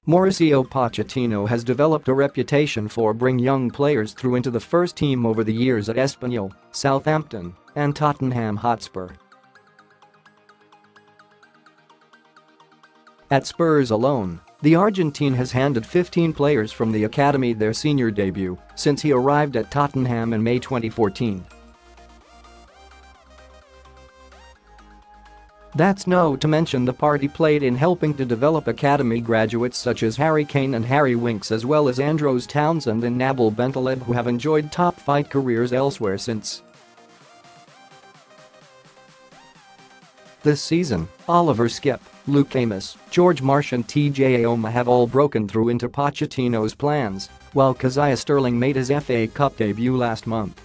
Mauricio Pochettino has developed a reputation for bringing young players through into the first team over the years at Espanyol, Southampton, and Tottenham Hotspur. At Spurs alone, the Argentine has handed 15 players from the academy their senior debut since he arrived at Tottenham in May 2014. That's no to mention the part he played in helping to develop academy graduates such as Harry Kane and Harry Winks, as well as Andros, Townsend and Nabil Bentaleb, who have enjoyed top-flight careers elsewhere since. This season, Oliver Skipp, Luke Amos, George Marsh and TJ Eyoma have all broken through into Pochettino's plans, while Kaziah Sterling made his FA Cup debut last month.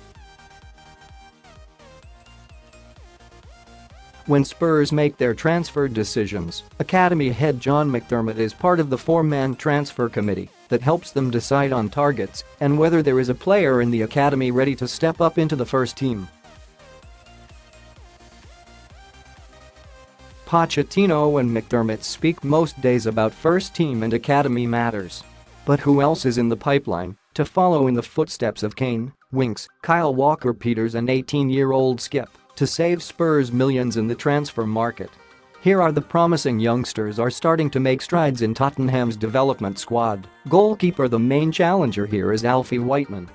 When Spurs make their transfer decisions, Academy head John McDermott is part of the four-man transfer committee that helps them decide on targets and whether there is a player in the academy ready to step up into the first team. Pochettino and McDermott speak most days about first team and academy matters. But who else is in the pipeline to follow in the footsteps of Kane, Winks, Kyle Walker-Peters and 18-year-old Skipp to save Spurs millions in the transfer market? Here are the promising youngsters are starting to make strides in Tottenham's development squad. Goalkeeper. The main challenger here is Alfie Whiteman.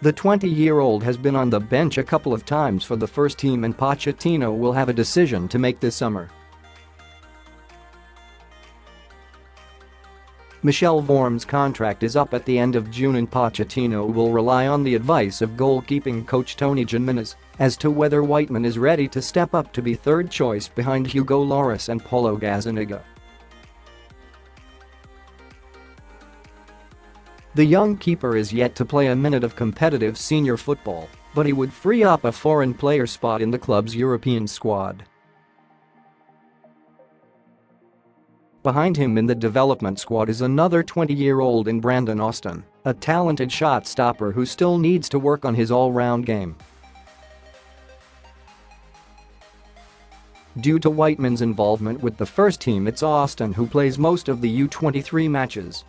The 20-year-old has been on the bench a couple of times for the first team, and Pochettino will have a decision to make this summer. Michel Vorm's contract is up at the end of June, and Pochettino will rely on the advice of goalkeeping coach Toni Jiminez as to whether Whiteman is ready to step up to be third choice behind Hugo, Lloris and Paulo. The young keeper is yet to play a minute of competitive senior football, but he would free up a foreign player spot in the club's European squad. Behind him in the development squad is another 20-year-old in Brandon Austin, a talented shot stopper who still needs to work on his all-round game. Due to Whiteman's involvement with the first team, it's Austin who plays most of the U23 matches.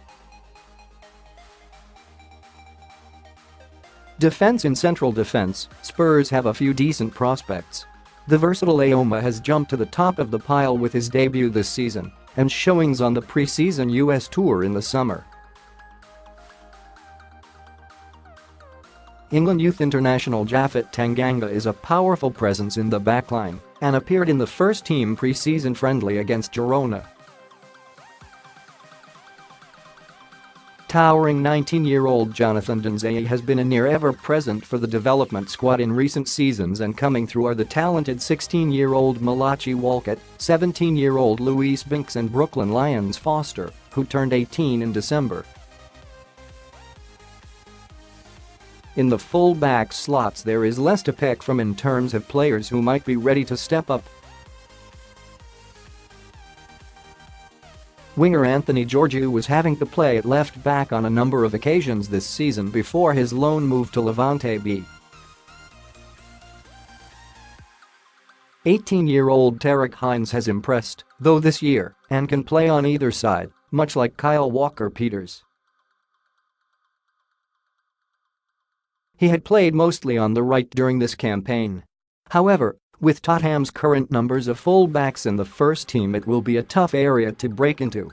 Defense. In central defense, Spurs have a few decent prospects. The versatile Eyoma has jumped to the top of the pile with his debut this season and showings on the pre-season US tour in the summer. England youth international Japhet Tanganga is a powerful presence in the backline and appeared in the first team pre-season friendly against Girona. Towering 19-year-old Jonathan Dinzeyi has been a near ever-present for the development squad in recent seasons, and coming through are the talented 16-year-old Malachi Walcott, 17-year-old Luis Binks and Brooklyn Lyons-Foster, who turned 18 in December. In the full-back slots there is less to pick from in terms of players who might be ready to step up. Winger Anthony Georgiou was having to play at left back on a number of occasions this season before his loan move to Levante B. 18-year-old Tariq Hinds has impressed, though, this year and can play on either side, much like Kyle Walker-Peters. He had played mostly on the right during this campaign. However, with Tottenham's current numbers of full-backs in the first team, it will be a tough area to break into.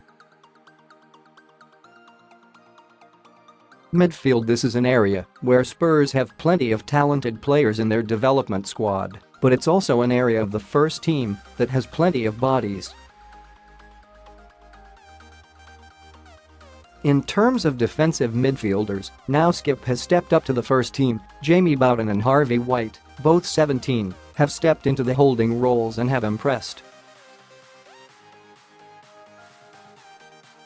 Midfield. This is an area where Spurs have plenty of talented players in their development squad, but it's also an area of the first team that has plenty of bodies. In terms of defensive midfielders, now Skipp has stepped up to the first team. Jamie Bowden and Harvey White, both 17, have stepped into the holding roles and have impressed.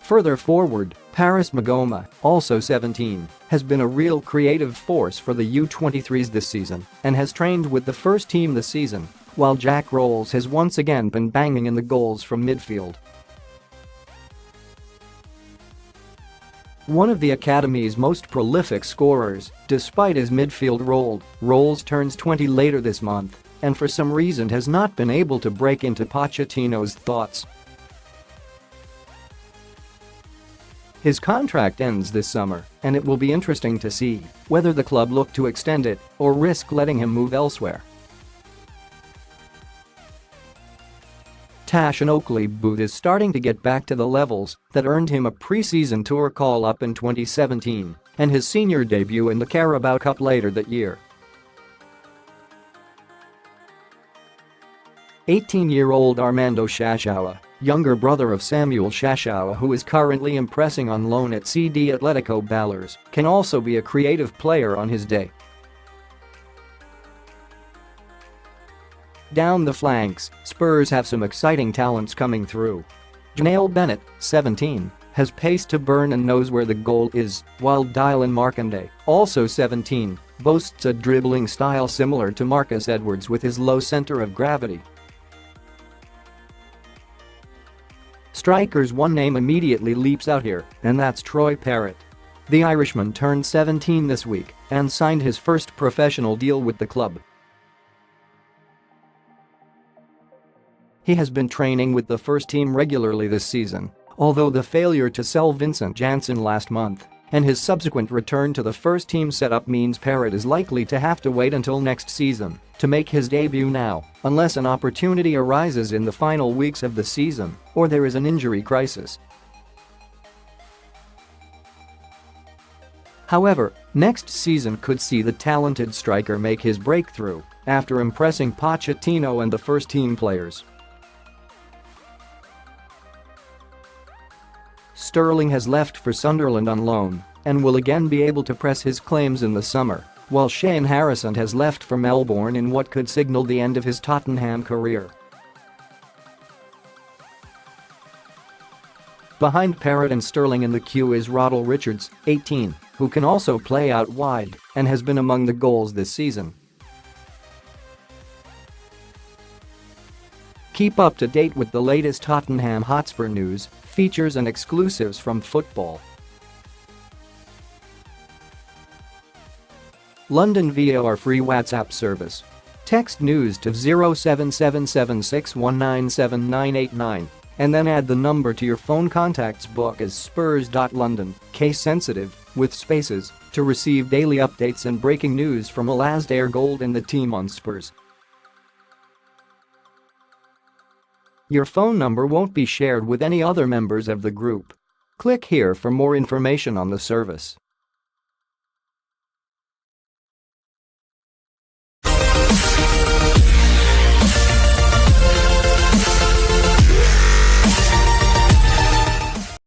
Further forward, Paris Magoma, also 17, has been a real creative force for the U23s this season and has trained with the first team this season, while Jack Rolls has once again been banging in the goals from midfield. One of the academy's most prolific scorers, despite his midfield role, Rolls turns 20 later this month, and for some reason has not been able to break into Pochettino's thoughts. His contract ends this summer, and it will be interesting to see whether the club look to extend it or risk letting him move elsewhere. Tash and Oakley Booth is starting to get back to the levels that earned him a pre-season tour call-up in 2017 and his senior debut in the Carabao Cup later that year. 18-year-old Armando Shashawa, younger brother of Samuel Shashawa, who is currently impressing on loan at CD Atletico Baleares, can also be a creative player on his day. Down the flanks, Spurs have some exciting talents coming through. Janelle Bennett, 17, has pace to burn and knows where the goal is, while Dylan Markande, also 17, boasts a dribbling style similar to Marcus Edwards with his low center of gravity. Strikers, one name immediately leaps out here, and that's Troy Parrott. The Irishman turned 17 this week and signed his first professional deal with the club. He has been training with the first team regularly this season, although the failure to sell Vincent Janssen last month and his subsequent return to the first team setup means Parrott is likely to have to wait until next season to make his debut now, unless an opportunity arises in the final weeks of the season or there is an injury crisis. However, next season could see the talented striker make his breakthrough after impressing Pochettino and the first team players. Sterling has left for Sunderland on loan and will again be able to press his claims in the summer, while Shane Harrison has left for Melbourne in what could signal the end of his Tottenham career. Behind Parrott and Sterling in the queue is Roddle Richards, 18, who can also play out wide and has been among the goals this season. Keep up to date with the latest Tottenham Hotspur news, features and exclusives from football. London via our free WhatsApp service. Text news to 07776197989 and then add the number to your phone contacts book as Spurs.London, case sensitive, with spaces, to receive daily updates and breaking news from Alasdair Gold and the team on Spurs. Your phone number won't be shared with any other members of the group. Click here for more information on the service.